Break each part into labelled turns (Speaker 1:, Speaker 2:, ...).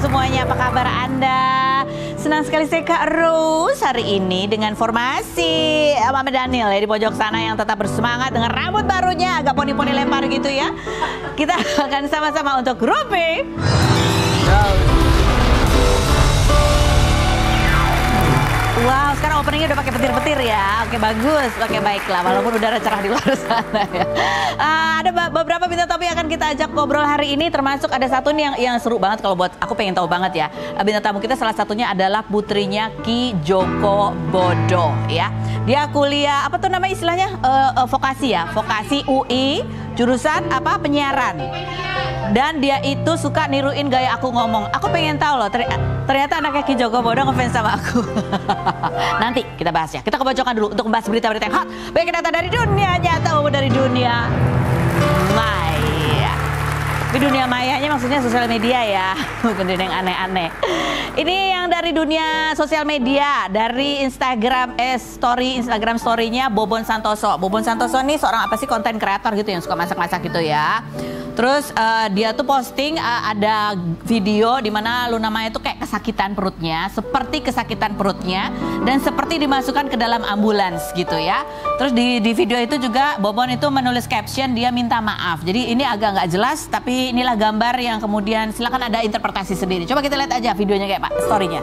Speaker 1: semuanya, apa kabar Anda? Senang sekali saya Kak Rose hari ini dengan formasi Mama Daniel ya di pojok sana yang tetap bersemangat dengan rambut barunya agak poni-poni lempar gitu ya. Kita akan sama-sama untuk grouping. Wow, sekarang openingnya udah pakai petir-petir ya. Oke, bagus. Oke, baiklah. Walaupun udara cerah di luar sana ya. Ada beberapa bintang tamu yang akan kita ajak ngobrol hari ini. Termasuk ada satu nih yang seru banget kalau buat aku pengen tahu banget ya. Bintang tamu kita salah satunya adalah putrinya Ki Joko Bodo ya. Dia kuliah, apa tuh nama istilahnya? Vokasi ya. Vokasi UI. Jurusan apa? Penyiaran. Dan dia itu suka niruin gaya aku ngomong. Aku pengen tahu loh, ternyata anaknya Ki Joko Bodo ngefans sama aku. Nanti kita bahas ya. Kita kebacokan dulu untuk membahas berita-berita yang hot. Baik data dari dunia nyata maupun dari dunia maya. Tapi dunia mayanya maksudnya sosial media ya. Bukan dunia yang aneh-aneh. Ini yang dari dunia sosial media. Dari Instagram Instagram story-nya Bobon Santoso. Bobon Santoso ini seorang apa sih, konten kreator gitu yang suka masak-masak gitu ya. Terus dia tuh posting ada video di mana Luna Maya tuh kayak kesakitan perutnya, seperti kesakitan perutnya dan seperti dimasukkan ke dalam ambulans gitu ya. Terus di video itu juga Bobon itu menulis caption dia minta maaf. Jadi ini agak nggak jelas tapi inilah gambar yang kemudian silakan ada interpretasi sendiri. Coba kita lihat aja videonya kayak Pak, story-nya.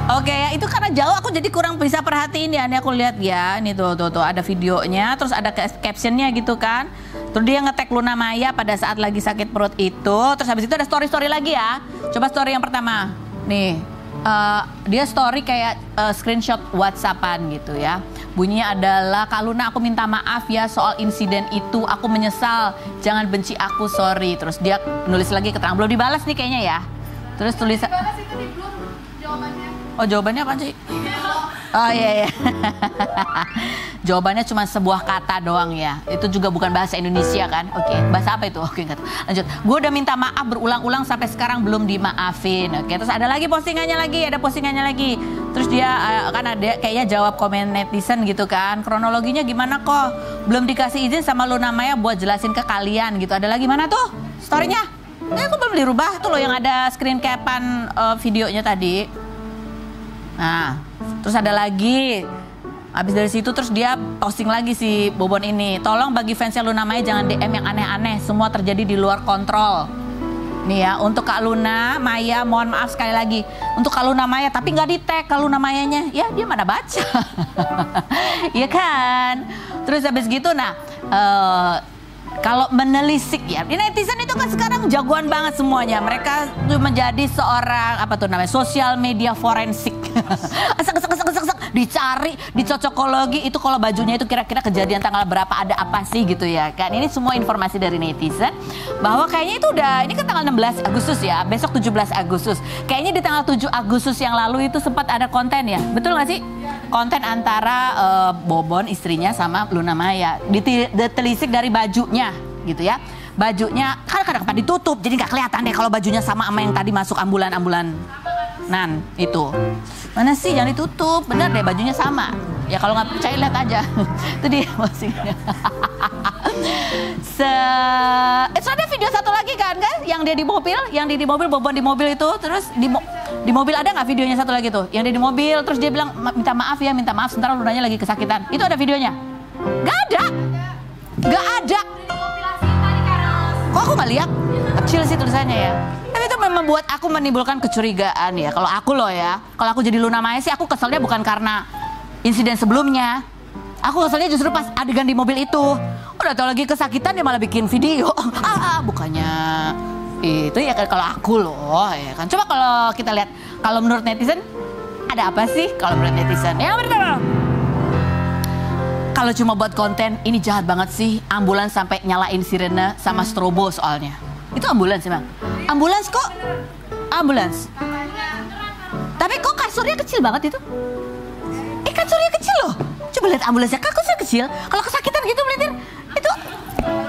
Speaker 1: Oke ya, itu karena jauh aku jadi kurang bisa perhatiin ya. Ini aku lihat ya, ini tuh ada videonya, terus ada captionnya gitu kan. Terus dia nge-tag Luna Maya pada saat lagi sakit perut itu. Terus habis itu ada story-story lagi ya. Coba story yang pertama, nih dia story kayak screenshot WhatsAppan gitu ya. Bunyinya adalah, Kak Luna aku minta maaf ya soal insiden itu, aku menyesal, jangan benci aku, sorry. Terus dia nulis lagi keterangan, belum dibalas nih kayaknya ya. Terus tulis
Speaker 2: dibalas itu di belum jawabannya.
Speaker 1: Oh, jawabannya apa sih? Oh iya. Jawabannya cuma sebuah kata doang ya. Itu juga bukan bahasa Indonesia kan? Oke, bahasa apa itu? Oke, lanjut. Gue udah minta maaf berulang-ulang sampai sekarang belum dimaafin. Oke, terus ada lagi postingannya lagi, Terus dia kan ada kayaknya jawab komen netizen gitu kan. Kronologinya gimana kok? Belum dikasih izin sama Luna Maya buat jelasin ke kalian gitu. Ada lagi mana tuh? Story-nya? Aku belum dirubah tuh loh yang ada screen capan videonya tadi. Nah, terus ada lagi. Habis dari situ terus dia posting lagi si Bobon ini. Tolong bagi fansnya Luna Maya jangan DM yang aneh-aneh. Semua terjadi di luar kontrol. Nih ya, untuk Kak Luna Maya mohon maaf sekali lagi. Untuk Kak Luna Maya, tapi nggak di-tag Kak Luna Mayanya. Ya, dia mana baca. Iya kan? Terus habis gitu, nah kalau menelisik ya, di netizen itu kan sekarang jagoan banget semuanya. Mereka tuh menjadi seorang apa tuh namanya, sosial media forensik. Dicari, dicocokologi itu kalau bajunya itu kira-kira kejadian tanggal berapa, ada apa sih gitu ya kan. Ini semua informasi dari netizen bahwa kayaknya itu udah, ini kan tanggal 16 Agustus ya, besok 17 Agustus. Kayaknya di tanggal 7 Agustus yang lalu itu sempat ada konten ya, betul gak sih? Konten antara Bobon istrinya sama Luna Maya. Ditelisik dari bajunya gitu ya. Bajunya kan kadang-kadang ditutup jadi nggak kelihatan deh kalau bajunya sama yang tadi masuk ambulan itu. Mana sih yang ditutup? Bener deh bajunya sama. Ya kalau nggak percaya lihat aja. Itu dia maksudnya. Terus ada video satu lagi kan yang dia di mobil, Bobon di mobil itu, terus di mobil ada nggak videonya satu lagi tuh? Yang dia di mobil terus dia bilang minta maaf, sebentar Lunanya lagi kesakitan. Itu ada videonya? Nggak ada. Kok aku nggak lihat? Kecil sih tulisannya ya. Tapi itu membuat aku menimbulkan kecurigaan ya. Kalau aku loh ya, kalau aku jadi Luna Maya sih aku keselnya bukan karena insiden sebelumnya. Aku keselnya justru pas adegan di mobil itu. Udah tau lagi kesakitan dia malah bikin video. Bukannya itu ya kan kalau aku loh ya kan. Coba kalau kita lihat, kalau menurut netizen ada apa sih kalau menurut netizen? Yang pertama, kalau cuma buat konten ini jahat banget sih. Ambulans sampai nyalain sirene sama strobo soalnya. Itu ambulans sih Bang. Ambulans kok? Ambulans. Tapi kok kasurnya kecil banget itu? Kasurnya kecil loh. Coba lihat ambulansnya, kasurnya kecil. Kalau kesakitan gitu melintir, itu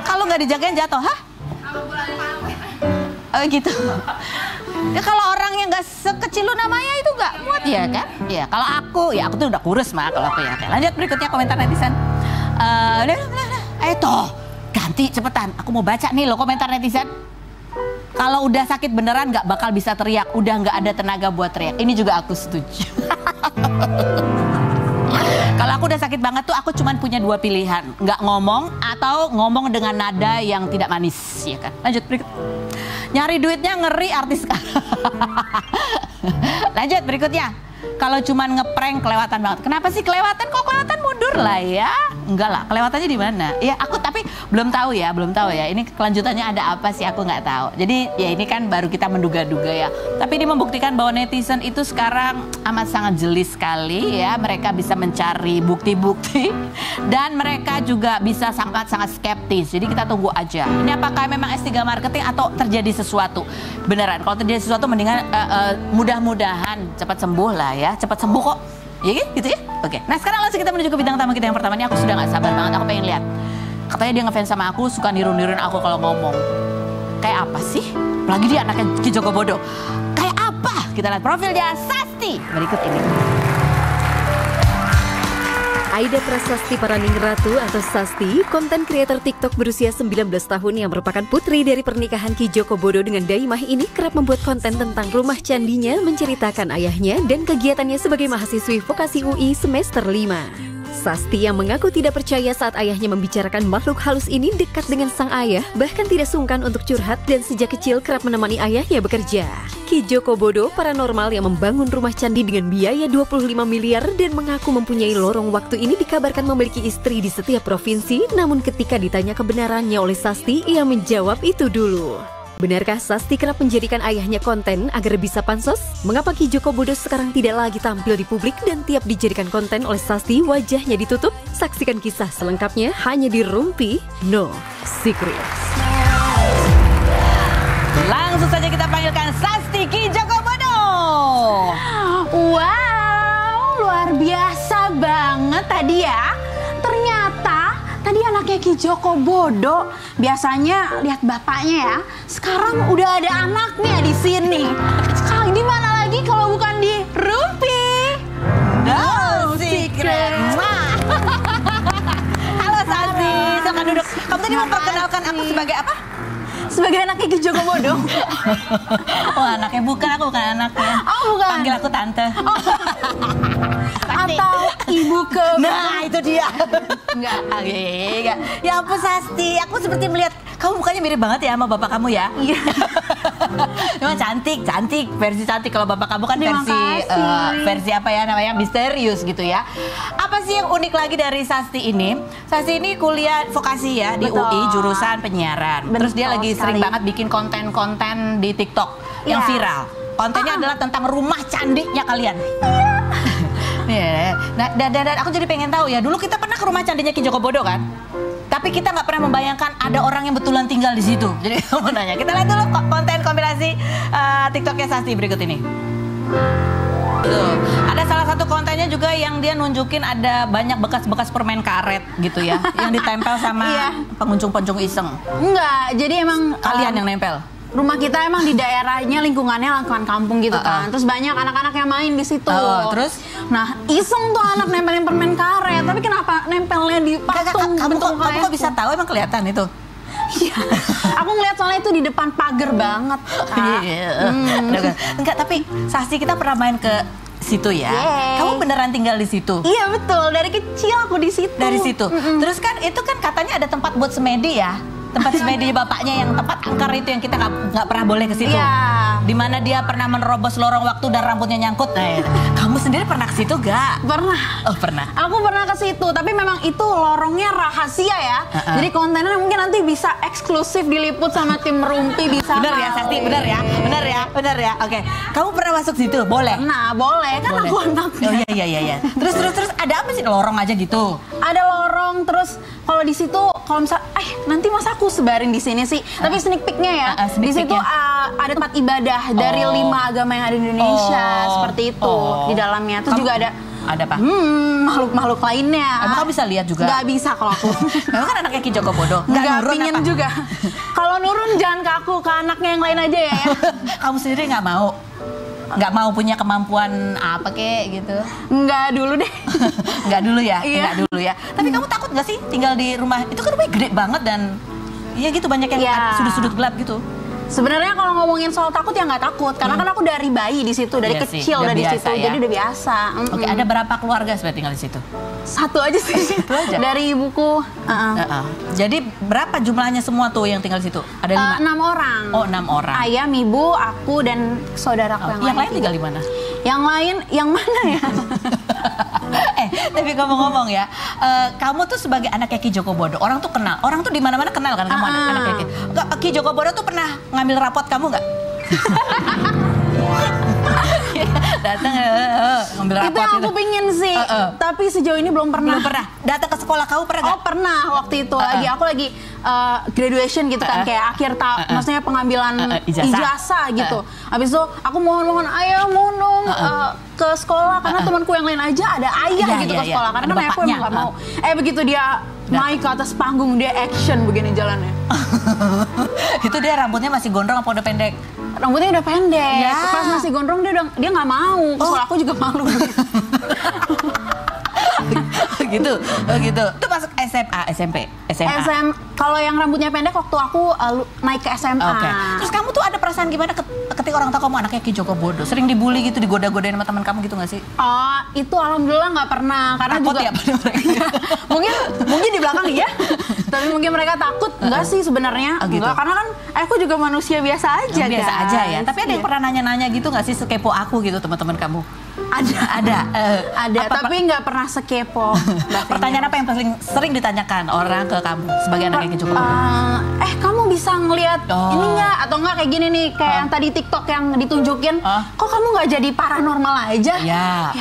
Speaker 1: kalau nggak dijagain jatuh, gitu. Ya kalau orang yang nggak sekecil Luna Maya itu nggak muat ya kan? Ya kalau aku tuh udah kurus mah kalau aku ya. Lanjut berikutnya komentar netizen. Ayo toh ganti cepetan. Aku mau baca nih loh komentar netizen. Kalau udah sakit beneran nggak bakal bisa teriak, udah nggak ada tenaga buat teriak. Ini juga aku setuju. Kalau aku udah sakit banget tuh, aku cuman punya dua pilihan, nggak ngomong atau ngomong dengan nada yang tidak manis, ya kan? Lanjut berikut. Nyari duitnya ngeri artis. Lanjut berikutnya. Kalau cuman ngeprank kelewatan banget. Kenapa sih kelewatan? Kok kelewatan mundur lah ya? Enggak lah, kelewatannya di mana? Ya aku tapi belum tahu ya. Ini kelanjutannya ada apa sih, aku nggak tahu. Jadi ya ini kan baru kita menduga-duga ya. Tapi ini membuktikan bahwa netizen itu sekarang amat sangat jeli sekali ya. Mereka bisa mencari bukti-bukti dan mereka juga bisa sangat-sangat skeptis. Jadi kita tunggu aja. Ini apakah memang S3 marketing atau terjadi sesuatu? Beneran, kalau terjadi sesuatu mendingan mudah-mudahan cepat sembuh lah ya, cepat sembuh kok. Ya gitu ya? Oke. Nah sekarang langsung kita menuju ke bintang tamu kita yang pertama. Ini aku sudah gak sabar banget, aku pengen lihat. Katanya dia ngefans sama aku, suka niru-niruin aku kalau ngomong. Kayak apa sih? Apalagi dia anaknya Ki Joko Bodo. Kayak apa? Kita lihat profilnya Sasti berikut ini.
Speaker 3: Aida Prasasti Paraning Ratu atau Sasti, konten kreator TikTok berusia 19 tahun yang merupakan putri dari pernikahan Ki Joko Bodo dengan Daimah ini kerap membuat konten tentang rumah candinya, menceritakan ayahnya dan kegiatannya sebagai mahasiswi vokasi UI semester 5. Sasti yang mengaku tidak percaya saat ayahnya membicarakan makhluk halus ini dekat dengan sang ayah, bahkan tidak sungkan untuk curhat dan sejak kecil kerap menemani ayahnya bekerja. Ki Joko Bodo paranormal yang membangun rumah candi dengan biaya 25 miliar dan mengaku mempunyai lorong waktu ini dikabarkan memiliki istri di setiap provinsi, namun ketika ditanya kebenarannya oleh Sasti, ia menjawab itu dulu. Benarkah Sasti kerap menjadikan ayahnya konten agar bisa pansos? Mengapa Ki Joko Bodo sekarang tidak lagi tampil di publik dan tiap dijadikan konten oleh Sasti wajahnya ditutup? Saksikan kisah selengkapnya hanya di Rumpi No Secrets.
Speaker 1: Langsung saja kita panggilkan Sasti Ki Joko Bodo.
Speaker 2: Wow, luar biasa banget tadi ya. Ternyata tadi anaknya Ki Joko Bodo. Biasanya lihat bapaknya ya. Sekarang udah ada anaknya di sini. Sekarang di mana lagi kalau bukan di Rumpi
Speaker 1: No Secret. Halo Sasti, silakan duduk. Kamu tadi memperkenalkan aku sebagai apa?
Speaker 2: sebagai anaknya Ki Joko Bodo.
Speaker 1: Oh anaknya, bukan, aku bukan anaknya.
Speaker 2: Oh bukan.
Speaker 1: Panggil aku tante.
Speaker 2: Oh. Atau ibu ke.
Speaker 1: Nah itu dia.
Speaker 2: Enggak.
Speaker 1: Enggak. Ya ampun Sasti, aku seperti melihat kamu mukanya mirip banget ya sama bapak kamu ya.
Speaker 2: Iya.
Speaker 1: Memang cantik, versi cantik. Kalau bapak kamu kan
Speaker 2: Terima
Speaker 1: versi apa ya namanya, misterius gitu ya. Apa sih yang unik lagi dari Sasti ini? Sasti ini kuliah vokasi ya di
Speaker 2: Betul.
Speaker 1: UI jurusan penyiaran. Terus dia lagi
Speaker 2: sekali.
Speaker 1: sering banget bikin konten-konten di TikTok yang
Speaker 2: Iya.
Speaker 1: viral. Kontennya adalah tentang rumah candinya kalian. Iya. Nah, dan aku jadi pengen tahu ya. Dulu kita pernah ke rumah candinya Ki Joko Bodo kan? Tapi kita nggak pernah membayangkan ada orang yang betulan tinggal di situ. Jadi mau nanya, kita lihat dulu konten kompilasi TikToknya Sasti berikut ini. Tuh, ada salah satu kontennya juga yang dia nunjukin ada banyak bekas-bekas permen karet gitu ya, yang ditempel sama
Speaker 2: Iya.
Speaker 1: pengunjung-pengunjung iseng.
Speaker 2: Enggak, jadi emang
Speaker 1: Kalian yang nempel.
Speaker 2: rumah kita emang di daerahnya lingkungannya lingkungan kampung gitu kan. Terus banyak anak-anak yang main di situ.
Speaker 1: Terus?
Speaker 2: Nah, iseng tuh anak nempelin permen karet. Tapi kenapa nempelnya di patung bentuk
Speaker 1: Kamu kok bisa tahu, emang kelihatan itu?
Speaker 2: Iya. Aku ngeliat soalnya itu di depan pagar banget. Kak.
Speaker 1: Iya. Enggak, tapi Sasti kita pernah main ke situ ya.
Speaker 2: Yeay.
Speaker 1: Kamu beneran tinggal di situ?
Speaker 2: Iya betul, dari kecil aku di situ.
Speaker 1: Dari situ. Terus kan itu kan katanya ada tempat buat semedi ya. Tempat semedi bapaknya yang tempat angker itu yang kita nggak pernah boleh ke situ.
Speaker 2: Iya.
Speaker 1: Dimana dia pernah menerobos lorong waktu dan rambutnya nyangkut. Nah, kamu sendiri pernah ke situ gak?
Speaker 2: Pernah.
Speaker 1: Oh pernah.
Speaker 2: Aku pernah ke situ, tapi memang itu lorongnya rahasia ya. Jadi kontennya mungkin nanti bisa eksklusif diliput sama tim Rumpi, bisa.
Speaker 1: Bener ya Sasti, bener ya. Oke. Kamu pernah masuk situ? Boleh?
Speaker 2: Nah, boleh kan aku anaknya.
Speaker 1: Oh iya. Terus ada apa sih, lorong aja gitu?
Speaker 2: Ada lorong, terus kalau di situ kalau misal nanti masa aku sebarin di sini sih. Tapi sneak peeknya ya.
Speaker 1: Sneak
Speaker 2: Di situ
Speaker 1: peeknya.
Speaker 2: ada tempat ibadah dari 5 agama yang ada di Indonesia, seperti itu di dalamnya. Terus juga ada
Speaker 1: apa?
Speaker 2: makhluk-makhluk lainnya.
Speaker 1: Emang kamu bisa lihat juga?
Speaker 2: Nggak bisa kalau aku.
Speaker 1: Kamu kan anaknya Ki Joko Bodo.
Speaker 2: Nggak
Speaker 1: nurun
Speaker 2: pingin
Speaker 1: apa?
Speaker 2: juga. Kalau nurun jangan ke aku, ke anaknya yang lain aja ya.
Speaker 1: Kamu sendiri nggak mau? Nggak mau punya kemampuan apa kek gitu?
Speaker 2: Nggak dulu deh.
Speaker 1: Nggak dulu ya?
Speaker 2: Iya.
Speaker 1: Nggak dulu ya. Tapi kamu takut nggak sih tinggal di rumah? Itu kan rumahnya gede banget dan iya gitu, banyak yang
Speaker 2: Iya.
Speaker 1: sudut-sudut gelap gitu.
Speaker 2: Sebenarnya kalau ngomongin soal takut ya nggak takut, karena kan aku dari bayi di situ, dari
Speaker 1: Iya sih,
Speaker 2: kecil
Speaker 1: udah
Speaker 2: dari
Speaker 1: biasa
Speaker 2: situ,
Speaker 1: ya.
Speaker 2: jadi udah biasa.
Speaker 1: Oke, ada berapa keluarga sebenarnya tinggal di situ?
Speaker 2: Satu aja sih.
Speaker 1: Satu aja?
Speaker 2: Dari ibuku.
Speaker 1: Jadi berapa jumlahnya semua tuh yang tinggal di situ? Ada 5?
Speaker 2: 6 orang.
Speaker 1: Oh, 6 orang.
Speaker 2: Ayam, ibu, aku dan saudaraku
Speaker 1: Yang lain tinggal di mana?
Speaker 2: Yang lain, yang mana ya?
Speaker 1: Tapi ngomong-ngomong ya, kamu tuh sebagai anaknya Ki Joko Bodo, orang tuh kenal, orang tuh di mana-mana kenal kan kamu anaknya Ki Joko Bodo tuh pernah ngambil rapot kamu nggak? Datang ngambil rapot
Speaker 2: Itu yang aku pingin sih, tapi sejauh ini belum pernah.
Speaker 1: Belum pernah. Datang ke sekolah kamu pernah nggak?
Speaker 2: Oh pernah, waktu itu aku lagi graduation gitu kan, kayak akhir maksudnya pengambilan ijazah gitu. Habis itu aku mohon ayah mau dong ke sekolah, karena temanku yang lain aja ada ayah gitu ke sekolah, karena ayahku emang nggak mau. Begitu dia naik ke atas panggung, dia action begini jalannya.
Speaker 1: Itu dia rambutnya masih gondrong apa udah pendek?
Speaker 2: Rambutnya udah pendek. Pas masih gondrong dia nggak mau. Soalnya aku juga malu.
Speaker 1: gitu. Itu masuk SMA, SMP, SMA.
Speaker 2: Kalau yang rambutnya pendek waktu aku naik ke SMA.
Speaker 1: Oke. Terus kamu tuh ada perasaan gimana ketika orang tahu kamu anaknya Ki Joko Bodo? Sering dibully gitu, digoda-godain sama teman kamu gitu nggak sih?
Speaker 2: Oh, itu alhamdulillah nggak pernah. Karena
Speaker 1: takut
Speaker 2: juga
Speaker 1: ya pada mereka?
Speaker 2: mungkin di belakang iya. Tapi mungkin mereka takut. Enggak sih sebenarnya.
Speaker 1: Gitu.
Speaker 2: Enggak, karena kan aku juga manusia biasa aja.
Speaker 1: Biasa
Speaker 2: guys.
Speaker 1: aja ya. Tapi ada yang pernah nanya-nanya gitu nggak sih, sekepo aku gitu teman-teman kamu? Ada.
Speaker 2: Tapi nggak pernah sekepo.
Speaker 1: Pertanyaan apa yang paling sering ditanyakan orang ke kamu sebagai anaknya Ki Joko Bodo?
Speaker 2: Kamu bisa ngelihat ini nggak? Atau nggak kayak gini nih, kayak yang tadi TikTok yang ditunjukin. Kok kamu nggak jadi paranormal aja?
Speaker 1: Ya.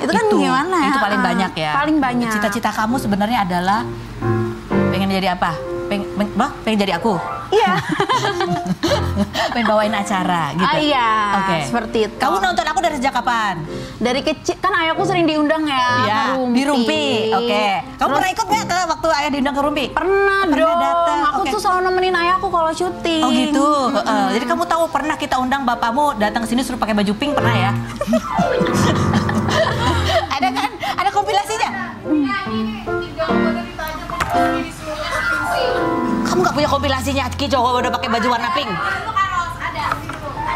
Speaker 2: Itu kan gimana ya?
Speaker 1: Itu paling banyak ya.
Speaker 2: Paling banyak.
Speaker 1: Cita-cita kamu sebenarnya adalah pengen jadi apa? Pengen jadi aku?
Speaker 2: Iya.
Speaker 1: Pengen bawain acara gitu?
Speaker 2: Iya,
Speaker 1: Oke.
Speaker 2: seperti itu.
Speaker 1: Kamu nonton aku dari sejak kapan?
Speaker 2: Dari kecil, kan ayahku sering diundang ya,
Speaker 1: di Rumpi. Oke. Kamu pernah ikut nggak ke waktu ayah diundang ke Rumpi?
Speaker 2: Pernah dong.
Speaker 1: Datang.
Speaker 2: Aku tuh selalu nemenin ayahku kalau syuting.
Speaker 1: Oh gitu. Jadi kamu tahu pernah kita undang bapakmu datang ke sini suruh pakai baju pink, pernah ya? Ada kan? Ada kompilasinya? Kamu nggak punya kompilasinya Ki Joko Bodo pakai baju warna pink?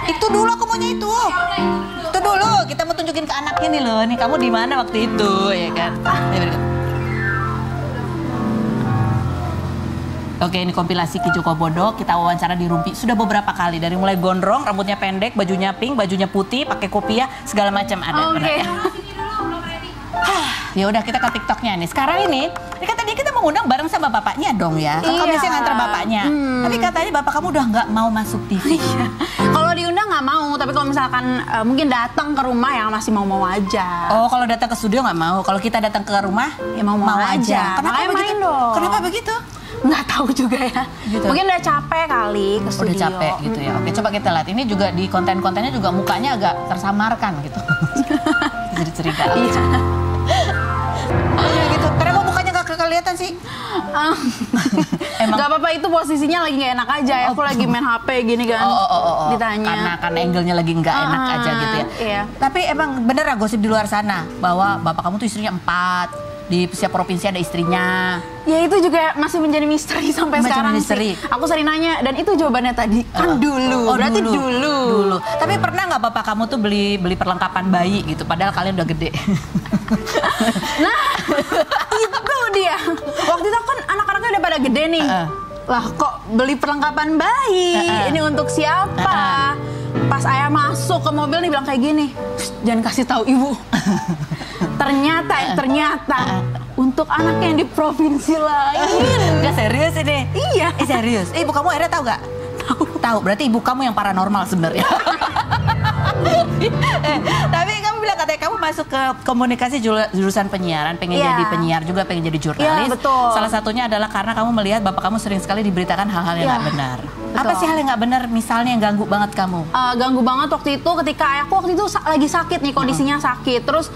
Speaker 1: Itu dulu aku maunya itu. Itu dulu kita mau tunjukin ke anaknya nih loh. Nih kamu di mana waktu itu, ya kan? Oke, ini kompilasi Ki Joko Bodo. Kita wawancara di Rumpi sudah beberapa kali. Dari mulai gondrong, rambutnya pendek, bajunya pink, bajunya putih, pakai kopiah, segala macam ada.
Speaker 2: Oke.
Speaker 1: Ya udah kita ke TikToknya nih. Sekarang ini kan tadi kita mengundang bareng sama bapaknya dong ya. Kan kamu biasanya nganter bapaknya. Tapi katanya bapak kamu udah nggak mau masuk TV.
Speaker 2: Kalau diundang nggak mau, tapi kalau misalkan mungkin datang ke rumah ya masih mau-mau aja.
Speaker 1: Oh, kalau datang ke studio nggak mau. Kalau kita datang ke rumah
Speaker 2: ya mau-mau aja.
Speaker 1: Kenapa
Speaker 2: makanya
Speaker 1: begitu?
Speaker 2: Main dong.
Speaker 1: Kenapa begitu?
Speaker 2: Nggak tahu juga ya.
Speaker 1: Gitu.
Speaker 2: Mungkin udah capek kali ke studio.
Speaker 1: Udah capek gitu ya. Oke, coba kita lihat. Ini juga di konten-kontennya juga mukanya agak tersamarkan gitu. Jadi cerita.
Speaker 2: Iya.
Speaker 1: Gitu. Kenapa mukanya gak kelihatan sih?
Speaker 2: Emang gak apa-apa, itu posisinya lagi gak enak aja. Aku lagi main HP gini kan. Ditanya.
Speaker 1: Karena angle-nya lagi nggak enak aja gitu ya.
Speaker 2: Iya.
Speaker 1: Tapi emang bener ya gosip di luar sana bahwa bapak kamu tuh istrinya 4. Di setiap provinsi ada istrinya.
Speaker 2: Ya itu juga masih menjadi misteri sampai sekarang sih. Aku sering nanya, dan itu jawabannya tadi kan dulu.
Speaker 1: Oh,
Speaker 2: berarti dulu.
Speaker 1: Tapi pernah nggak bapak kamu tuh beli perlengkapan bayi gitu? Padahal kalian udah gede.
Speaker 2: Nah, itu dia. Waktu itu kan anak-anaknya udah pada gede nih. Lah kok beli perlengkapan bayi? Ini untuk siapa? Pas ayah masuk ke mobil nih bilang kayak gini, jangan kasih tahu ibu. Ternyata untuk anak yang di provinsi lain.
Speaker 1: Gak serius ini?
Speaker 2: Iya.
Speaker 1: Serius. Ibu kamu akhirnya tahu gak? Tahu. Berarti ibu kamu yang paranormal sebenarnya. Tapi kamu bilang katanya kamu masuk ke komunikasi jurusan penyiaran, pengen jadi penyiar juga, pengen jadi jurnalis.
Speaker 2: Betul.
Speaker 1: Salah satunya adalah karena kamu melihat bapak kamu sering sekali diberitakan hal-hal yang nggak benar. Betul. Apa sih hal yang nggak benar? Misalnya yang ganggu banget kamu?
Speaker 2: Ganggu banget waktu itu ketika ayahku waktu itu lagi sakit nih, kondisinya sakit. Terus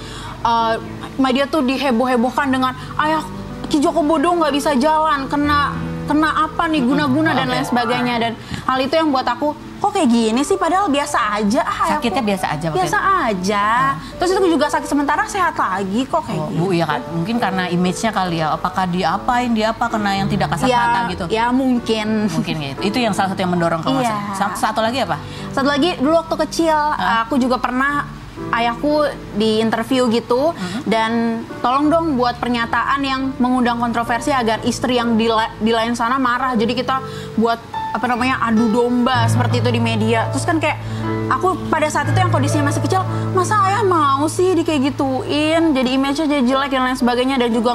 Speaker 2: media tuh diheboh-hebohkan dengan ayah Ki Joko Bodo nggak bisa jalan, kena kena apa nih guna-guna dan lain sebagainya. Dan hal itu yang buat aku kok kayak gini sih, padahal biasa aja.
Speaker 1: Sakitnya biasa aja.
Speaker 2: Biasa aja. Terus itu juga sakit sementara, sehat lagi kok kayak gitu.
Speaker 1: Bu, ya kan? Mungkin karena image-nya kali ya. Apakah diapain, kena yang tidak kasat mata gitu?
Speaker 2: Ya mungkin.
Speaker 1: Mungkin gitu. Itu yang salah satu yang mendorong kamu. Satu lagi apa?
Speaker 2: Satu lagi, dulu waktu kecil aku juga pernah ayahku di interview gitu, dan tolong dong buat pernyataan yang mengundang kontroversi agar istri yang di lain sana marah. Jadi kita buat adu domba seperti itu di media. Terus kan kayak aku pada saat itu yang kondisinya masih kecil, masa ayah mau sih kayak gituin, jadi image-nya jadi jelek dan lain sebagainya, dan juga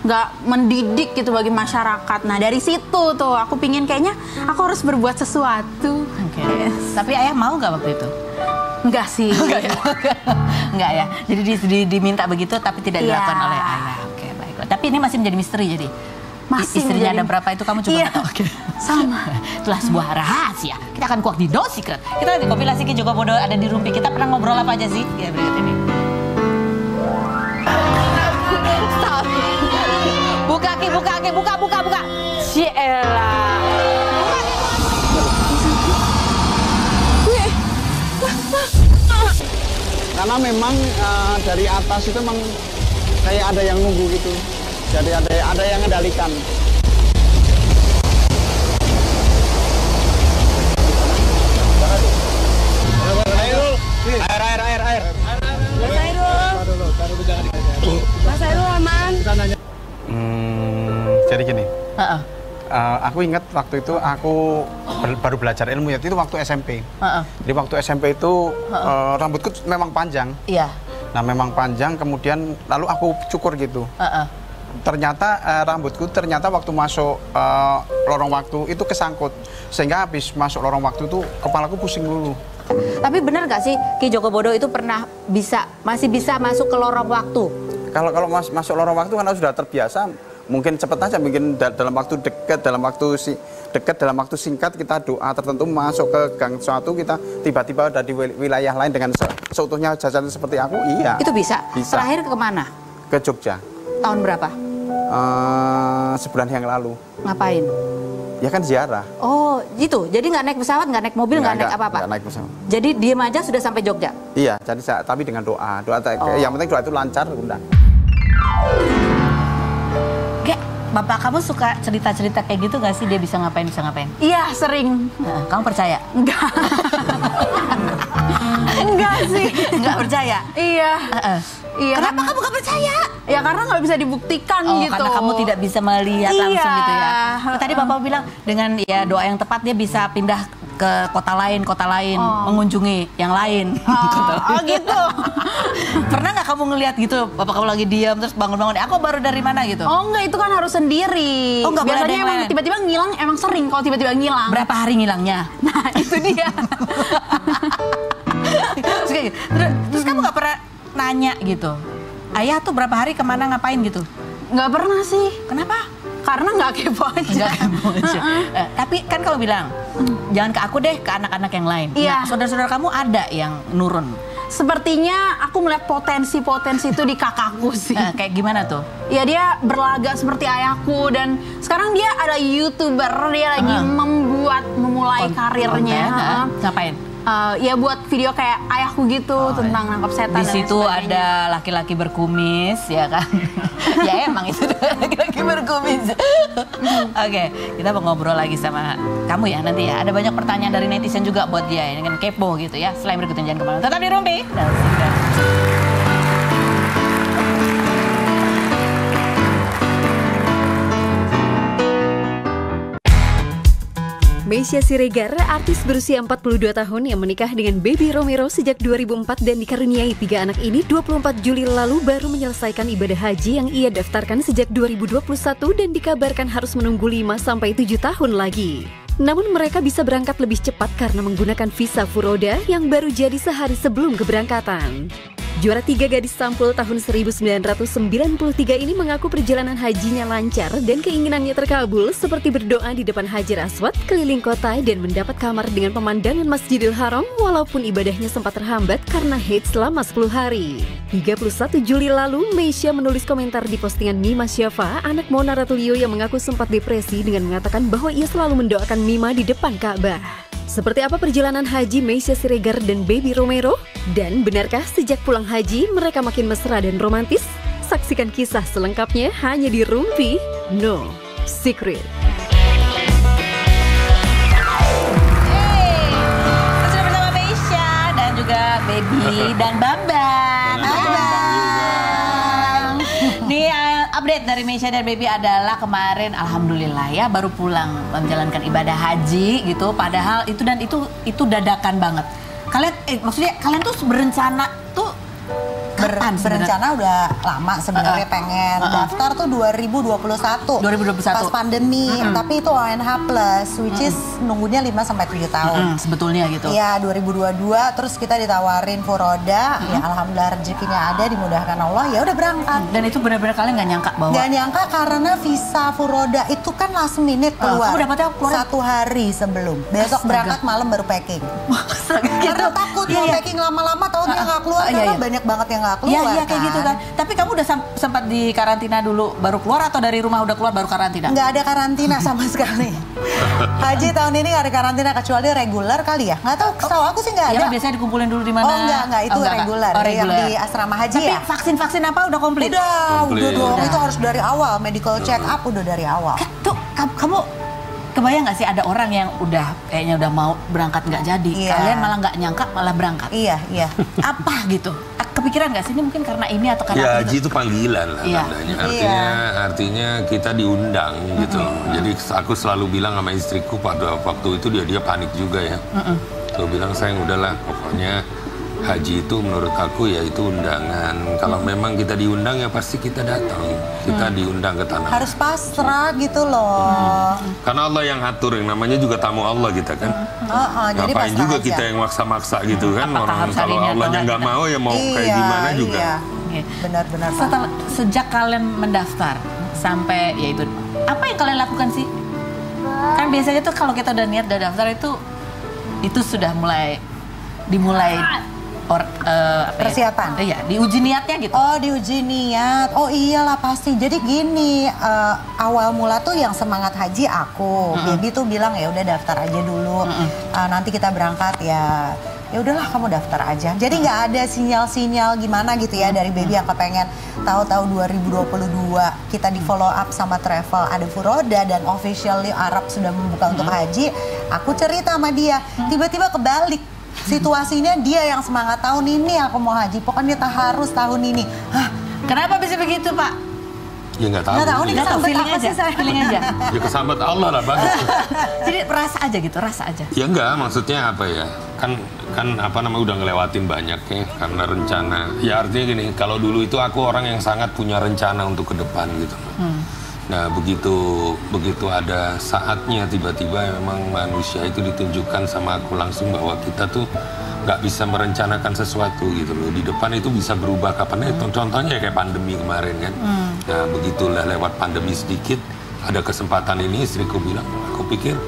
Speaker 2: nggak mendidik gitu bagi masyarakat. Nah dari situ tuh aku pingin kayaknya aku harus berbuat sesuatu.
Speaker 1: Tapi ayah mau nggak waktu itu?
Speaker 2: Enggak sih.
Speaker 1: Enggak ya. Jadi diminta begitu tapi tidak dilakukan oleh ayah. Oke, baiklah. Tapi ini masih menjadi misteri jadi. Istrinya ada berapa itu kamu juga nggak tahu.
Speaker 2: Sama.
Speaker 1: Itulah sebuah rahasia. Kita akan kuak di No Secret. Kita lagi kompilasi Ki Joko Bodo ada di Rumpi. Kita pernah ngobrol apa aja sih? Ya berikut ini. Stop. Buka Ki, buka. Ciela.
Speaker 4: Karena memang dari atas itu memang kayak ada yang nunggu gitu. Jadi ada yang mengendalikan. Air.
Speaker 2: Mas Hairul aman.
Speaker 4: Jadi gini. Aku ingat waktu itu aku baru belajar ilmu ya, itu waktu SMP. Jadi waktu SMP itu rambutku memang panjang.
Speaker 1: Iya.
Speaker 4: Nah memang panjang, kemudian lalu aku cukur gitu. Ternyata rambutku waktu masuk lorong waktu itu kesangkut, sehingga habis masuk lorong waktu itu kepalaku pusing dulu.
Speaker 1: Tapi benar nggak sih Ki Joko Bodo itu masih bisa masuk ke lorong waktu?
Speaker 4: Kalau masuk lorong waktu karena sudah terbiasa, mungkin cepat aja, mungkin dalam waktu dekat, dalam waktu singkat kita doa tertentu masuk ke gang suatu, kita tiba-tiba ada di wilayah lain dengan seutuhnya jajan seperti aku, iya.
Speaker 1: Itu bisa?
Speaker 4: Bisa.
Speaker 1: Terakhir ke mana?
Speaker 4: Ke Jogja.
Speaker 1: Tahun berapa?
Speaker 4: Sebulan yang lalu.
Speaker 1: Ngapain?
Speaker 4: Ya kan ziarah.
Speaker 1: Oh gitu, jadi nggak naik pesawat, nggak naik mobil, nggak naik apa-apa?
Speaker 4: Nggak naik pesawat.
Speaker 1: Jadi diem aja sudah sampai Jogja?
Speaker 4: Iya, jadi tapi dengan doa. Yang penting doa itu lancar, udah.
Speaker 1: Kayak bapak kamu suka cerita-cerita kayak gitu nggak sih, dia bisa ngapain?
Speaker 2: Iya, sering.
Speaker 1: Kamu percaya?
Speaker 2: Enggak. Enggak sih.
Speaker 1: Nggak percaya?
Speaker 2: Iya. Iya.
Speaker 1: Kenapa kamu nggak percaya?
Speaker 2: Ya karena nggak bisa dibuktikan gitu.
Speaker 1: Karena kamu tidak bisa melihat langsung gitu ya. Tadi bapak bilang dengan ya doa yang tepat dia bisa pindah ke kota lain, mengunjungi yang lain.
Speaker 2: Oh gitu.
Speaker 1: Pernah nggak kamu ngelihat gitu, bapak kamu lagi diam terus bangun-bangun, aku baru dari mana gitu?
Speaker 2: Oh enggak, itu kan harus sendiri.
Speaker 1: Oh, nggak boleh
Speaker 2: biasanya emang tiba-tiba ngilang, emang sering kalau tiba-tiba ngilang.
Speaker 1: Berapa hari ngilangnya?
Speaker 2: Nah itu dia.
Speaker 1: Terus kamu nggak pernah nanya gitu, ayah tuh berapa hari kemana ngapain gitu?
Speaker 2: Nggak pernah sih.
Speaker 1: Kenapa?
Speaker 2: Karena nggak kepo aja.
Speaker 1: Tapi kan kalau bilang jangan ke aku deh, ke anak-anak yang lain.
Speaker 2: Iya.
Speaker 1: Nah, saudara-saudara kamu ada yang nurun?
Speaker 2: Sepertinya aku melihat potensi-potensi itu di kakakku sih.
Speaker 1: Kayak gimana tuh?
Speaker 2: Ya dia berlagak seperti ayahku, dan sekarang dia adalah YouTuber, dia lagi memulai karirnya.
Speaker 1: Ngapain?
Speaker 2: Ya buat video kayak ayahku gitu, tentang nangkap setan.
Speaker 1: Di situ ada laki-laki berkumis, ya kan? Ya emang itu laki-laki berkumis. Oke, kita mau ngobrol lagi sama kamu ya nanti ya. Ada banyak pertanyaan dari netizen juga buat dia yang kepo gitu ya. Selain berikutnya jangan kemana. Tetap di Rumpi.
Speaker 3: Meisya Siregar, artis berusia 42 tahun yang menikah dengan Baby Romero sejak 2004 dan dikaruniai 3 anak ini 24 Juli lalu baru menyelesaikan ibadah haji yang ia daftarkan sejak 2021 dan dikabarkan harus menunggu 5-7 tahun lagi. Namun mereka bisa berangkat lebih cepat karena menggunakan visa Furoda yang baru jadi sehari sebelum keberangkatan. Juara 3 gadis sampul tahun 1993 ini mengaku perjalanan hajinya lancar dan keinginannya terkabul seperti berdoa di depan Hajar Aswad, keliling kota dan mendapat kamar dengan pemandangan Masjidil Haram walaupun ibadahnya sempat terhambat karena haid selama 10 hari. 31 Juli lalu, Meisya menulis komentar di postingan Mima Syafa, anak Mona Ratuliu yang mengaku sempat depresi dengan mengatakan bahwa ia selalu mendoakan Mima di depan Ka'bah. Seperti apa perjalanan haji Meisya Siregar dan Baby Romero? Dan benarkah sejak pulang haji mereka makin mesra dan romantis? Saksikan kisah selengkapnya hanya di Rumpi No Secret.
Speaker 1: Sudah bersama Meisya dan juga Baby dan Bambang. Nih update dari Meisya dan Baby adalah kemarin alhamdulillah ya baru pulang menjalankan ibadah haji gitu. Padahal itu dadakan banget. Kalian maksudnya kalian tuh berencana tuh kapan
Speaker 5: berencana udah lama sebenarnya pengen daftar tuh 2021 pas pandemi, tapi itu ONH plus which is nunggunya 5 sampai 7 tahun.
Speaker 1: Sebetulnya gitu.
Speaker 5: Iya, 2022 terus kita ditawarin furoda, ya alhamdulillah rezekinya ada, dimudahkan Allah, ya udah berangkat.
Speaker 1: Dan itu benar-benar kalian nggak nyangka bahwa
Speaker 5: Gak nyangka karena visa furoda itu kan last minute keluar.
Speaker 1: Kamu dapetnya keluar
Speaker 5: 1 hari sebelum. Besok berangkat malam baru packing. Karena takut mau packing lama-lama tahunnya nggak keluar karena banyak banget yang nggak keluar.
Speaker 1: Iya kayak gitu kan. Tapi kamu udah sempat di karantina dulu baru keluar atau dari rumah udah keluar baru karantina?
Speaker 5: Nggak ada karantina sama sekali. Haji tahun ini nggak ada karantina kecuali reguler kali ya. Nggak tahu, setahu aku sih nggak ada.
Speaker 1: Ya biasanya dikumpulin dulu di mana?
Speaker 5: Oh enggak itu reguler. Yang di asrama haji
Speaker 1: tapi
Speaker 5: ya.
Speaker 1: Vaksin apa udah komplit?
Speaker 5: Udah dong. Itu harus dari awal, medical check up udah dari awal.
Speaker 1: Tuh kamu kebayang nggak sih ada orang yang kayaknya udah mau berangkat nggak jadi, kalian malah nggak nyangka malah berangkat?
Speaker 5: Iya.
Speaker 1: Apa gitu? Kepikiran nggak sih ini mungkin karena ini atau karena
Speaker 6: ya haji itu panggilan lah namanya. Artinya kita diundang gitu. Jadi aku selalu bilang sama istriku pada waktu itu dia panik juga ya. Aku bilang sayang udahlah pokoknya haji itu menurut aku ya itu undangan. Kalau memang kita diundang ya pasti kita datang. Kita diundang ke tanah.
Speaker 5: Harus pasrah gitu loh.
Speaker 6: Karena Allah yang atur, yang namanya juga tamu Allah kita kan.
Speaker 5: Jadi
Speaker 6: ngapain juga
Speaker 5: aja.
Speaker 6: kita yang maksa-maksa gitu kan. Orang kalau Allahnya nggak mau ya mau kayak gimana juga.
Speaker 5: Iya. Benar-benar.
Speaker 1: Sejak kalian mendaftar sampai ya itu apa yang kalian lakukan sih? Kan biasanya tuh kalau kita udah niat udah daftar itu sudah dimulai
Speaker 5: persiapan.
Speaker 1: Iya, diuji niatnya gitu.
Speaker 5: Oh, diuji niat. Oh iyalah pasti. Jadi gini, awal mula tuh yang semangat haji aku. Baby tuh bilang ya udah daftar aja dulu. Nanti kita berangkat ya. Ya udahlah kamu daftar aja. Jadi nggak ada sinyal-sinyal gimana gitu ya dari Baby yang kepengen tahu-tahu 2022 kita di follow up sama travel ada furoda dan officially Arab sudah membuka untuk haji. Aku cerita sama dia, tiba-tiba kebalik. Situasinya dia yang semangat tahun ini aku mau haji, pokoknya kita harus tahun ini. Hah,
Speaker 1: kenapa bisa begitu Pak?
Speaker 6: Ya nggak tahu.
Speaker 5: Nggak tahu nih kesambet apa sih saya?
Speaker 1: Feeling aja.
Speaker 6: Ya kesambet Allah lah bagus.
Speaker 1: Jadi rasa aja.
Speaker 6: Ya enggak, maksudnya apa ya? Kan apa namanya udah ngelewatin banyak ya karena rencana. Ya artinya gini, kalau dulu itu aku orang yang sangat punya rencana untuk ke depan gitu. Nah begitu ada saatnya tiba-tiba memang manusia itu ditunjukkan sama aku langsung bahwa kita tuh nggak bisa merencanakan sesuatu gitu loh. Di depan itu bisa berubah kapan aja. Contohnya kayak pandemi kemarin kan. Nah begitulah lewat pandemi sedikit ada kesempatan ini istriku bilang aku pikir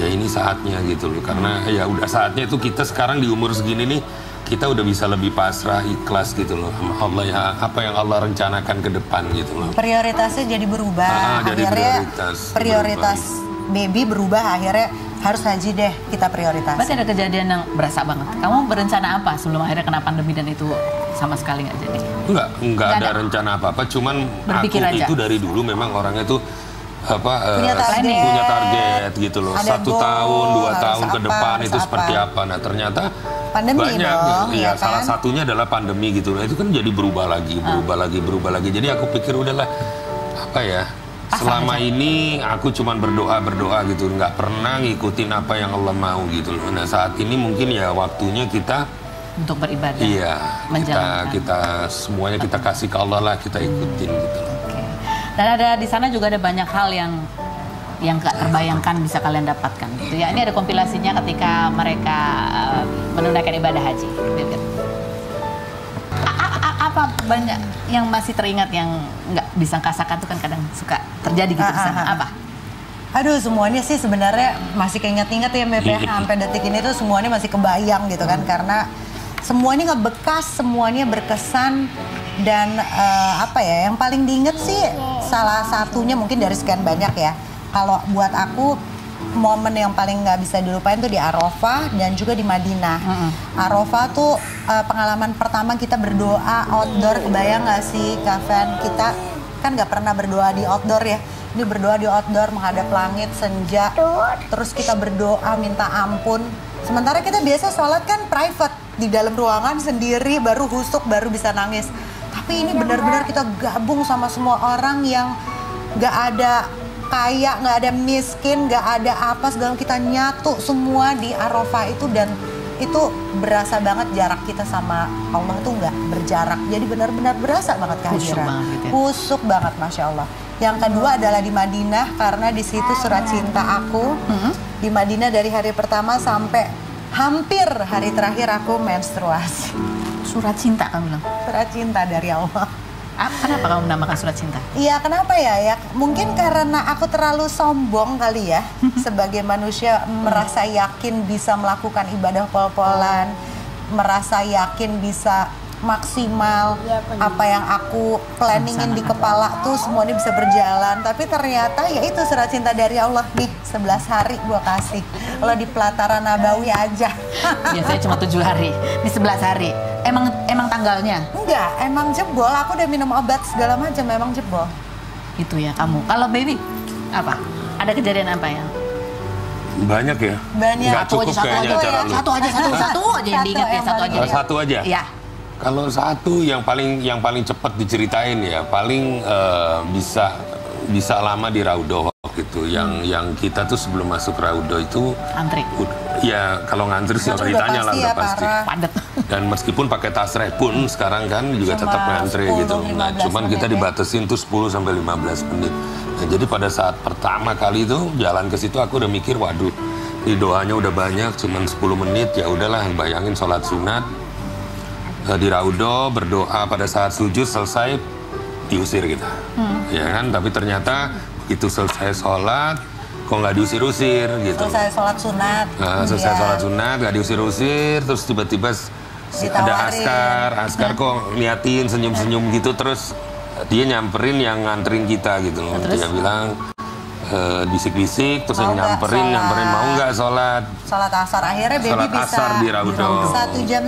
Speaker 6: ya ini saatnya gitu loh. Karena ya udah saatnya itu kita sekarang di umur segini nih kita udah bisa lebih pasrah, ikhlas gitu loh sama Allah ya, apa yang Allah rencanakan ke depan gitu loh.
Speaker 5: Prioritasnya jadi berubah. Akhirnya prioritas Baby berubah, akhirnya harus haji deh kita prioritas.
Speaker 1: Berarti ada kejadian yang berasa banget. Kamu berencana apa sebelum akhirnya kena pandemi dan itu sama sekali nggak jadi?
Speaker 6: Enggak ada rencana apa-apa, cuman
Speaker 1: berpikir
Speaker 6: aku
Speaker 1: aja.
Speaker 6: itu dari dulu memang orangnya tuh punya target gitu loh.
Speaker 5: Ada
Speaker 6: 1 tahun, 2 tahun ke depan itu
Speaker 5: apa.
Speaker 6: seperti apa. Nah ternyata
Speaker 5: pandemi
Speaker 6: banyak
Speaker 5: dong,
Speaker 6: ya
Speaker 5: kan?
Speaker 6: salah satunya adalah pandemi gitu. Nah itu kan jadi berubah lagi. Jadi aku pikir udahlah apa ya. Selama ini aku cuman berdoa gitu, nggak pernah ngikutin apa yang Allah mau gitu loh. Nah saat ini mungkin ya waktunya kita
Speaker 1: untuk beribadah.
Speaker 6: Iya,
Speaker 1: menjalankan.
Speaker 6: kita semuanya kita kasih ke Allah lah, kita ikutin gitu loh.
Speaker 1: Dan ada di sana juga ada banyak hal yang nggak terbayangkan bisa kalian dapatkan gitu ya. Ini ada kompilasinya ketika mereka menunaikan ibadah haji. Apa banyak yang masih teringat yang nggak disangka-sangka tuh kan kadang suka terjadi gitu di sana. Apa?
Speaker 5: Aduh, semuanya sih sebenarnya masih keinget-inget ya Mbak ya. Sampai detik ini tuh semuanya masih kebayang gitu kan. Karena semuanya ngebekas, semuanya berkesan. Dan apa ya, yang paling diinget sih salah satunya mungkin dari sekian banyak ya. Kalau buat aku momen yang paling nggak bisa dilupain tuh di Arafah dan juga di Madinah. Arafah tuh pengalaman pertama kita berdoa outdoor. Kebayang nggak sih Kaven, kita kan nggak pernah berdoa di outdoor ya. Ini berdoa di outdoor menghadap langit senja. Terus kita berdoa minta ampun. Sementara kita biasa sholat kan private di dalam ruangan sendiri, baru husuk, baru bisa nangis. Tapi ini benar-benar kita gabung sama semua orang yang nggak ada kaya, nggak ada miskin, nggak ada apa, segala kita nyatu semua di Arafah itu. Dan itu berasa banget jarak kita sama Allah tuh nggak berjarak. Jadi benar-benar berasa banget kehadiran. Husuk banget, Masya Allah. Yang kedua adalah di Madinah, karena di situ surat cinta aku. Di Madinah dari hari pertama sampai hampir hari terakhir aku menstruasi.
Speaker 1: Surat cinta kamu bilang?
Speaker 5: Surat cinta dari Allah.
Speaker 1: Kenapa kamu menamakan surat cinta?
Speaker 5: Iya, kenapa ya? Mungkin karena aku terlalu sombong kali ya. Sebagai manusia merasa yakin bisa melakukan ibadah pol-polan, merasa yakin bisa maksimal apa yang aku planningin di kepala tuh semuanya bisa berjalan. Tapi ternyata ya itu surat cinta dari Allah nih, 11 hari gua kasih. Kalau di Pelataran Nabawi aja.
Speaker 1: Biasanya cuma 7 hari, ini 11 hari. Emang tanggalnya?
Speaker 5: Enggak, emang jebol. Aku udah minum obat segala macam, memang jebol.
Speaker 1: Itu ya kamu. Kalau baby apa? Ada kejadian apa ya?
Speaker 6: Banyak ya?
Speaker 5: Banyak.
Speaker 6: Nggak cukup kayaknya acara lu.
Speaker 1: Satu aja yang diingat ya, satu aja.
Speaker 6: Satu aja?
Speaker 1: Iya.
Speaker 6: Kalau satu yang paling cepat diceritain ya, paling bisa lama di Raudoh gitu. Yang kita tuh sebelum masuk Raudoh itu
Speaker 1: antri.
Speaker 6: Ya kalau ngantri sih
Speaker 5: Itu
Speaker 6: ditanya lah udah
Speaker 5: ya,
Speaker 6: pasti.
Speaker 1: Padat.
Speaker 6: Dan meskipun pakai tas repun sekarang kan juga tetap ngantri
Speaker 5: 10,
Speaker 6: gitu. Nah,
Speaker 5: 15
Speaker 6: cuman kita
Speaker 5: menit,
Speaker 6: dibatasin tuh 10 sampai 15 menit. Nah, jadi pada saat pertama kali itu jalan ke situ aku udah mikir, waduh, ini doanya udah banyak, cuman 10 menit ya udahlah, bayangin sholat sunat di Raudoh, berdoa pada saat sujud selesai diusir kita. Ya kan, tapi ternyata begitu selesai sholat kok nggak diusir-usir gitu.
Speaker 5: Selesai sholat sunat.
Speaker 6: Nah, selesai sholat sunat nggak diusir-usir, terus tiba-tiba ada askar kok liatin senyum-senyum gitu, terus dia nyamperin yang nganterin kita gitu loh. Dia bilang bisik-bisik, terus yang nyamperin mau nggak sholat
Speaker 5: asar. Akhirnya baby
Speaker 6: sholat
Speaker 5: bisa
Speaker 6: asar di Raudoh.
Speaker 5: 1,5 jam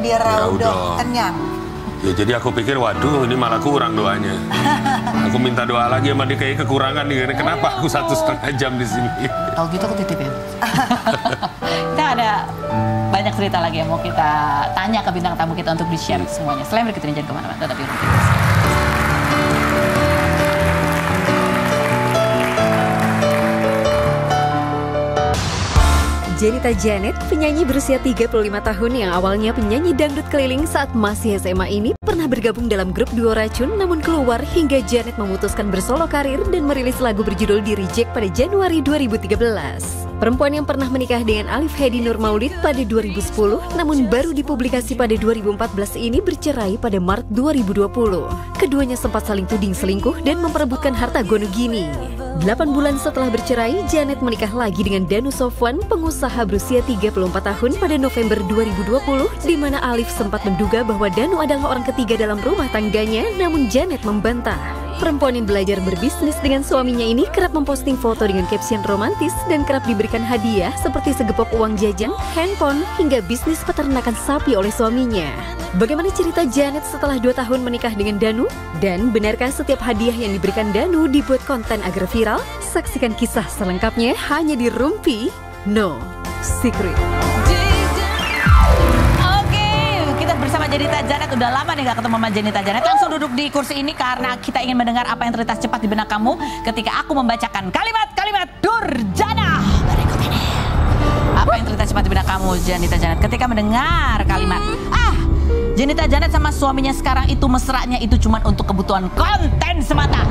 Speaker 5: di Raudoh kenyang.
Speaker 6: Ya jadi aku pikir, waduh ini malah kurang doanya. Aku minta doa lagi sama dia, kayak kekurangan nih. Kenapa aku 1,5 jam di sini?
Speaker 1: Kalau gitu aku titip ya. Kita ada banyak cerita lagi yang mau kita tanya ke bintang tamu kita untuk di-share semuanya. Selain berikut ini jangan kemana-mana, tetap di Rumah Kita.
Speaker 3: Jenita Janet, penyanyi berusia 35 tahun yang awalnya penyanyi dangdut keliling saat masih SMA ini pernah bergabung dalam grup duo Racun, namun keluar hingga Janet memutuskan bersolo karir dan merilis lagu berjudul The Reject pada Januari 2013. Perempuan yang pernah menikah dengan Alif Hedi Nur Maulid pada 2010, namun baru dipublikasi pada 2014 ini bercerai pada Maret 2020. Keduanya sempat saling tuding selingkuh dan memperebutkan harta Gonogini. 8 bulan setelah bercerai, Janet menikah lagi dengan Danu Sofwan, pengusaha berusia 34 tahun pada November 2020, di mana Alif sempat menduga bahwa Danu adalah orang ketiga dalam rumah tangganya, namun Janet membantah. Perempuan yang belajar berbisnis dengan suaminya ini kerap memposting foto dengan caption romantis dan kerap diberikan hadiah seperti segepok uang jajan, handphone, hingga bisnis peternakan sapi oleh suaminya. Bagaimana cerita Janet setelah 2 tahun menikah dengan Danu? Dan benarkah setiap hadiah yang diberikan Danu dibuat konten agar viral? Saksikan kisah selengkapnya hanya di Rumpi No Secret.
Speaker 1: Bersama Jenita Janet, udah lama nih gak ketemu sama Jenita Janet. Langsung duduk di kursi ini karena kita ingin mendengar apa yang terlintas cepat di benak kamu ketika aku membacakan kalimat-kalimat durjana berikut ini. Apa yang terlintas cepat di benak kamu, Jenita Janet, ketika mendengar kalimat Jenita Janet sama suaminya sekarang itu mesranya itu cuma untuk kebutuhan konten semata.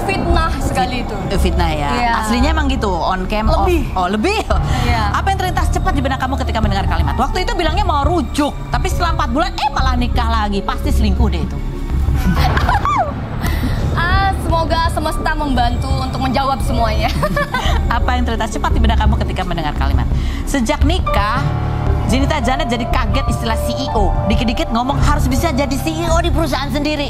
Speaker 2: Fitnah sekali itu.
Speaker 1: Fitnah ya.
Speaker 2: Iya.
Speaker 1: Aslinya emang gitu, on cam.
Speaker 2: Lebih.
Speaker 1: Oh, lebih.
Speaker 2: Iya.
Speaker 1: Apa yang terlintas cepat di benak kamu ketika mendengar kalimat? Waktu itu bilangnya mau rujuk, tapi setelah 4 bulan malah nikah lagi. Pasti selingkuh deh itu.
Speaker 2: Semoga semesta membantu untuk menjawab semuanya.
Speaker 1: Apa yang terlintas cepat di benak kamu ketika mendengar kalimat? Sejak nikah, Zenita Janet jadi kaget istilah CEO. Dikit-dikit ngomong harus bisa jadi CEO di perusahaan sendiri.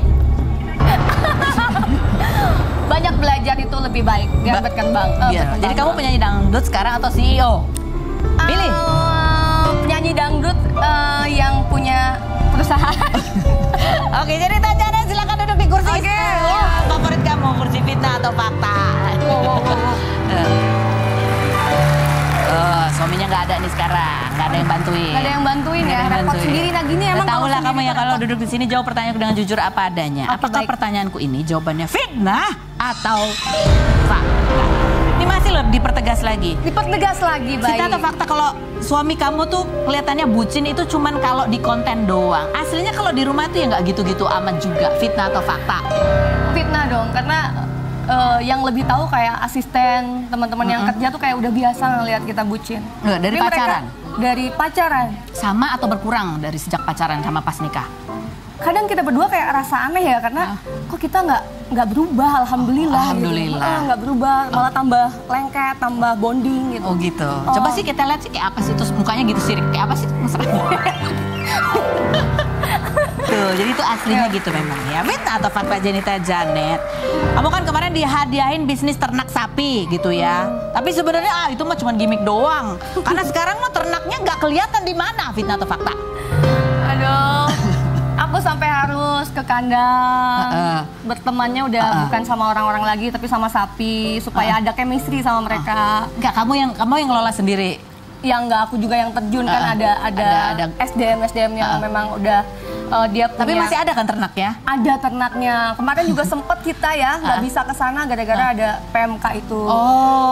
Speaker 2: Banyak belajar itu lebih baik. Dapatkan bang.
Speaker 1: Iya. Jadi kamu penyanyi dangdut sekarang atau CEO? Pilih.
Speaker 2: Penyanyi dangdut yang punya perusahaan.
Speaker 1: Oke, jadi Janet silakan duduk di kursi.
Speaker 2: Oke.
Speaker 1: Favorit kamu kursi fitnah atau fakta? Suaminya nggak ada nih sekarang, nggak ada yang bantuin.
Speaker 2: Nggak ada yang bantuin ya, repot sendiri. Nah gini emang.
Speaker 1: Tahu lah kamu ya
Speaker 2: sendiri
Speaker 1: kalau
Speaker 2: repot.
Speaker 1: duduk di sini jawab pertanyaanku dengan jujur apa adanya.
Speaker 2: Oke,
Speaker 1: Apakah
Speaker 2: baik.
Speaker 1: pertanyaanku ini jawabannya fitnah atau fakta? Ini masih loh dipertegas lagi.
Speaker 2: Dipertegas lagi, baik.
Speaker 1: Fitnah atau fakta kalau suami kamu tuh kelihatannya bucin itu cuman kalau di konten doang. Aslinya kalau di rumah tuh ya nggak gitu-gitu amat juga. Fitnah atau fakta?
Speaker 2: Fitnah dong, karena yang lebih tahu kayak asisten, teman-teman yang kerja tuh kayak udah biasa ngelihat kita bucin.
Speaker 1: Dari
Speaker 2: Tapi
Speaker 1: pacaran?
Speaker 2: Dari pacaran.
Speaker 1: Sama atau berkurang dari sejak pacaran sama pas nikah?
Speaker 2: Kadang kita berdua kayak rasa aneh ya, karena kok kita nggak berubah, alhamdulillah.
Speaker 1: Alhamdulillah.
Speaker 2: Gitu. Nggak berubah, malah tambah lengket, tambah bonding gitu.
Speaker 1: Oh gitu. Coba sih kita lihat sih kayak apa sih, terus mukanya gitu sirik. Kayak apa sih mesra? Tuh, jadi itu aslinya gitu memang ya. Fitnah atau fakta Zenita Janet? Kamu kan kemarin dihadiahin bisnis ternak sapi gitu ya. Tapi sebenarnya itu mah cuma gimmick doang. Karena sekarang mah ternaknya nggak kelihatan di mana. Fitnah atau fakta?
Speaker 2: Aduh, aku sampai harus ke kandang. Bertemannya udah bukan sama orang-orang lagi, tapi sama sapi supaya ada chemistry sama mereka.
Speaker 1: Enggak, kamu yang ngelola sendiri.
Speaker 2: Yang nggak, aku juga yang terjun kan ada SDM yang memang udah dia punya.
Speaker 1: Tapi masih ada kan ternaknya?
Speaker 2: Ada ternaknya. Kemarin juga sempet kita ya nggak bisa ke sana gara-gara ada PMK itu.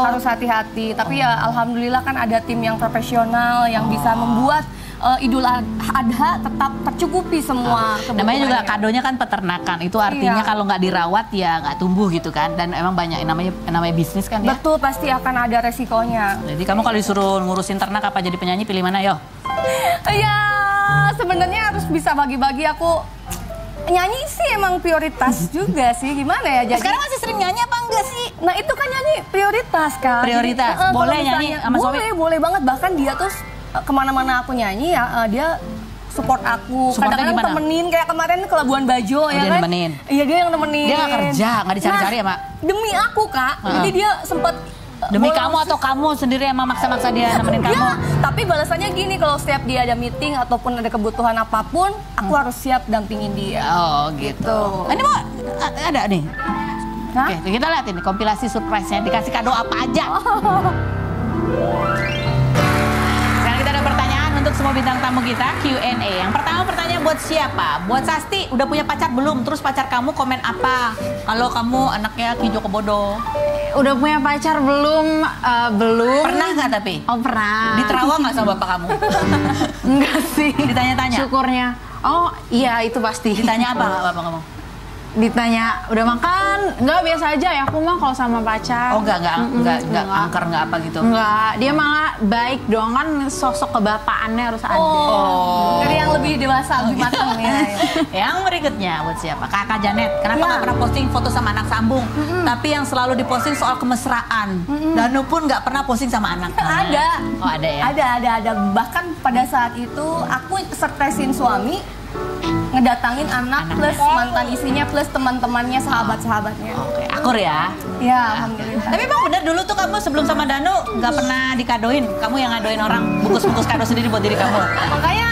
Speaker 2: Harus hati-hati. Tapi ya alhamdulillah kan ada tim yang profesional yang bisa membuat Idul Adha tetap tercukupi semua.
Speaker 1: Namanya juga
Speaker 2: kebutuhannya.
Speaker 1: kadonya kan peternakan. Itu artinya
Speaker 2: Iya.
Speaker 1: kalau nggak dirawat ya nggak tumbuh gitu kan. Dan emang banyak namanya bisnis kan ya.
Speaker 2: Betul, pasti akan ada resikonya.
Speaker 1: Jadi kamu kalau disuruh ngurusin ternak apa jadi penyanyi, pilih mana yo?
Speaker 2: Ya sebenarnya harus bisa bagi-bagi. Aku nyanyi sih emang prioritas juga sih. Gimana ya? Jadi
Speaker 1: Sekarang masih sering nyanyi apa enggak sih?
Speaker 2: nah itu kan nyanyi prioritas kan.
Speaker 1: Prioritas?
Speaker 2: Jadi,
Speaker 1: Boleh
Speaker 2: kalau
Speaker 1: nyanyi
Speaker 2: misalnya-
Speaker 1: sama suami?
Speaker 2: boleh banget. Bahkan dia tuh kemana-mana aku nyanyi ya dia support aku.
Speaker 1: Supportnya
Speaker 2: Kadang-kadang
Speaker 1: gimana?
Speaker 2: temenin kayak kemarin ke Labuan Bajo ya
Speaker 1: dia
Speaker 2: kan.
Speaker 1: nemenin?
Speaker 2: Iya dia yang nemenin.
Speaker 1: Dia nggak kerja, nggak dicari-cari ya, Mak?
Speaker 2: Demi aku Kak. Jadi dia sempat
Speaker 1: Demi kamu atau kamu sendiri emang maksa-maksa dia nemenin kamu?
Speaker 2: Ya, tapi balasannya gini, kalau setiap dia ada meeting ataupun ada kebutuhan apapun, aku harus siap dampingin dia.
Speaker 1: Oh gitu. Ini mau ada nih.
Speaker 2: Hah?
Speaker 1: Oke, kita lihat ini kompilasi surprise-nya. Dikasih kado apa aja? Sekarang kita ada pertanyaan untuk semua bintang tamu kita, Q&A. Yang pertama pertanyaan buat siapa? Buat Sasti, udah punya pacar belum? Terus pacar kamu komen apa? Kalau kamu anaknya Ki Joko Bodo.
Speaker 2: Udah punya pacar belum? Belum.
Speaker 1: Pernah nggak tapi?
Speaker 2: Oh pernah.
Speaker 1: Diterawang nggak sama bapak kamu?
Speaker 2: Enggak sih.
Speaker 1: Ditanya-tanya?
Speaker 2: Syukurnya. Oh iya itu pasti.
Speaker 1: Ditanya apa bapak kamu?
Speaker 2: Ditanya udah makan? Enggak, biasa aja ya aku mah kalau sama pacar.
Speaker 1: Oh enggak angker nggak apa gitu?
Speaker 2: Enggak, dia malah baik dong, kan sosok kebapaannya harus ada.
Speaker 1: Oh.
Speaker 2: Dari yang lebih dewasa, lebih matang ya.
Speaker 1: Yang berikutnya buat siapa? Kakak Janet. Kenapa
Speaker 2: Ya.
Speaker 1: nggak pernah posting foto sama anak sambung? Tapi yang selalu diposting soal kemesraan. Danu pun nggak pernah posting sama anak.
Speaker 2: Ada.
Speaker 1: Oh ada ya?
Speaker 2: Ada. Bahkan pada saat itu aku surprisein suami ngedatangin anak plus mantan istrinya plus teman-temannya, sahabat-sahabatnya.
Speaker 1: Oke, akur ya.
Speaker 2: Ya, alhamdulillah.
Speaker 1: Tapi emang bener dulu tuh kamu sebelum sama Danu nggak pernah dikadoin. Kamu yang ngadoin orang bungkus-bungkus kado sendiri buat diri kamu.
Speaker 2: Makanya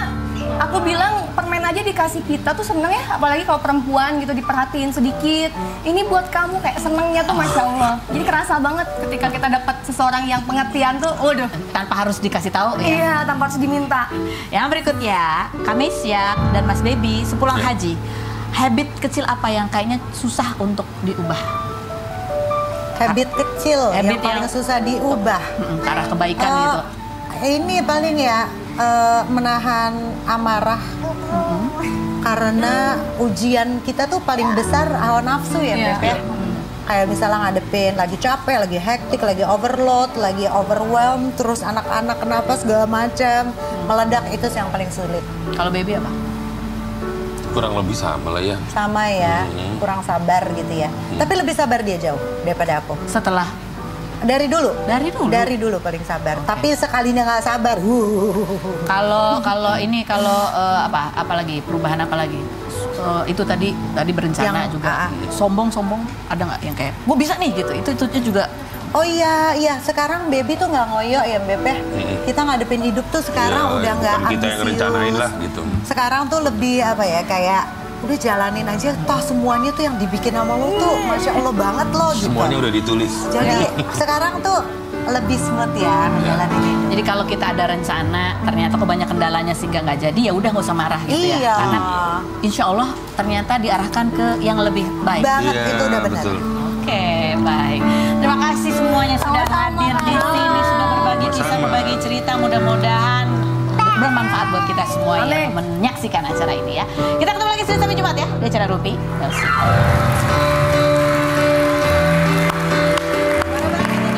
Speaker 2: aku bilang permen aja dikasih kita tuh seneng ya, apalagi kalau perempuan gitu diperhatiin sedikit. Ini buat kamu, kayak senengnya tuh Masya Allah. Jadi kerasa banget ketika kita dapat seseorang yang pengertian tuh, waduh.
Speaker 1: Tanpa harus dikasih tahu ya.
Speaker 2: Iya, tanpa harus diminta.
Speaker 1: Yang berikutnya, Kamesya dan Mas Baby sepulang haji. Habit kecil apa yang kayaknya susah untuk diubah?
Speaker 5: Habit kecil
Speaker 1: Habit
Speaker 5: yang paling
Speaker 1: yang-
Speaker 5: susah diubah.
Speaker 1: Ke arah kebaikan gitu.
Speaker 5: Ini paling ya menahan amarah. Karena ujian kita tuh paling besar hawa nafsu ya, Beb ya. kayak misalnya ngadepin lagi capek, lagi hektik, lagi overload, lagi overwhelmed, terus anak-anak kenapa segala macam meledak, itu yang paling sulit.
Speaker 1: Kalau baby apa?
Speaker 6: Kurang lebih sama lah ya.
Speaker 5: Sama ya, kurang sabar gitu ya. Tapi lebih sabar dia jauh daripada aku.
Speaker 1: Setelah
Speaker 5: Dari dulu.
Speaker 1: Dari dulu.
Speaker 5: Dari dulu paling sabar. Tapi sekalinya nggak sabar.
Speaker 1: Kalau ini apa lagi perubahan apa lagi? Itu tadi berencana
Speaker 5: Yang,
Speaker 1: juga. Sombong ada nggak yang kayak gue bisa nih gitu? Itu juga.
Speaker 5: Oh iya, sekarang baby tuh nggak ngoyo ya Beb ya. Kita ngadepin hidup tuh sekarang udah nggak
Speaker 6: bukan kita yang rencanain lah gitu.
Speaker 5: Sekarang tuh lebih apa ya, kayak udah jalanin aja, toh semuanya tuh yang dibikin sama lo tuh Masya Allah banget loh gitu.
Speaker 6: Semuanya udah ditulis.
Speaker 5: Jadi sekarang tuh lebih smooth ya ngejalanin hidup.
Speaker 1: Jadi kalau kita ada rencana, ternyata kok banyak kendalanya sehingga nggak jadi, ya udah nggak usah marah gitu ya.
Speaker 5: Iya.
Speaker 1: Karena insya Allah ternyata diarahkan ke yang lebih baik.
Speaker 5: Banget,
Speaker 6: Iya,
Speaker 5: itu udah benar.
Speaker 6: betul.
Speaker 1: Oke, baik. Terima kasih semuanya sudah hadir di sini, sudah berbagi kisah,
Speaker 6: Sama-sama.
Speaker 1: berbagi cerita. Mudah-mudahan bermanfaat buat kita semua yang menyaksikan acara ini ya. Kita ketemu lagi Senin sampai Jumat ya di acara Rupi.